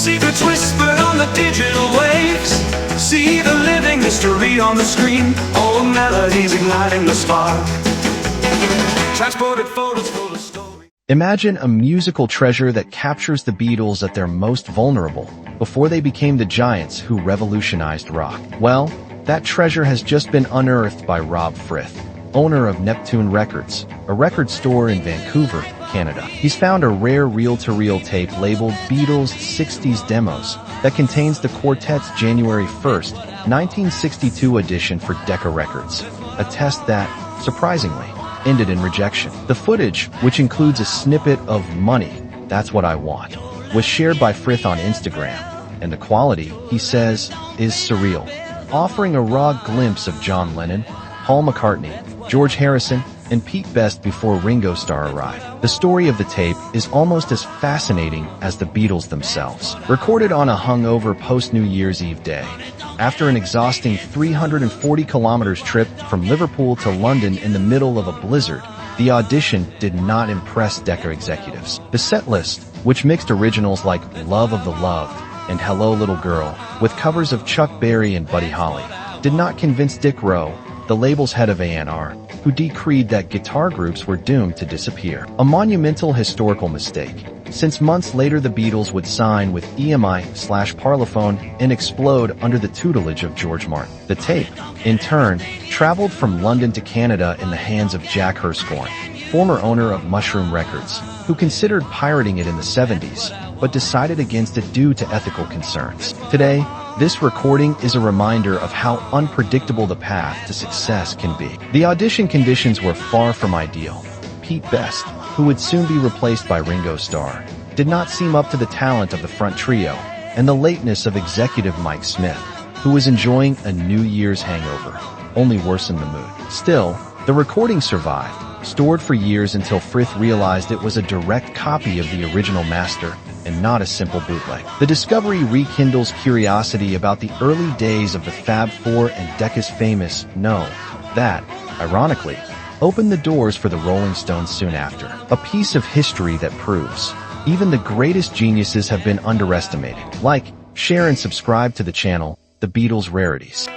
Secrets whispered on the digital waves. See the living history on the screen. Old melodies igniting the spark. Transported photos full of stories. Imagine a musical treasure that captures the Beatles at their most vulnerable, before they became the giants who revolutionized rock. Well, that treasure has just been unearthed by Rob Frith, owner of Neptune Records, a record store in Vancouver, Canada. He's found a rare reel-to-reel tape labeled Beatles 60s Demos that contains the quartet's January 1st, 1962 edition for DECCA Records, a test that, surprisingly, ended in rejection. The footage, which includes a snippet of Money, That's What I Want, was shared by Frith on Instagram, and the quality, he says, is surreal, offering a raw glimpse of John Lennon, Paul McCartney, George Harrison, and Pete Best before Ringo Starr arrived. The story of the tape is almost as fascinating as the Beatles themselves. Recorded on a hungover post-New Year's Eve day, after an exhausting 340 kilometers trip from Liverpool to London in the middle of a blizzard, the audition did not impress Decca executives. The set list, which mixed originals like Love of the Loved and Hello Little Girl with covers of Chuck Berry and Buddy Holly, did not convince Dick Rowe, the label's head of A&R, who decreed that guitar groups were doomed to disappear. A monumental historical mistake, since months later the Beatles would sign with EMI/Parlophone and explode under the tutelage of George Martin. The tape, in turn, traveled from London to Canada in the hands of Jack Hirschhorn, former owner of Mushroom Records, who considered pirating it in the 70s, but decided against it due to ethical concerns. Today, this recording is a reminder of how unpredictable the path to success can be. The audition conditions were far from ideal. Pete Best, who would soon be replaced by Ringo Starr, did not seem up to the talent of the front trio, and the lateness of executive Mike Smith, who was enjoying a New Year's hangover, only worsened the mood. Still, the recording survived, stored for years until Frith realized it was a direct copy of the original master and not a simple bootleg. The discovery rekindles curiosity about the early days of the Fab Four and Decca's famous No, That, ironically, opened the doors for the Rolling Stones soon after. A piece of history that proves even the greatest geniuses have been underestimated. Like, share and subscribe to the channel, The Beatles Rarities.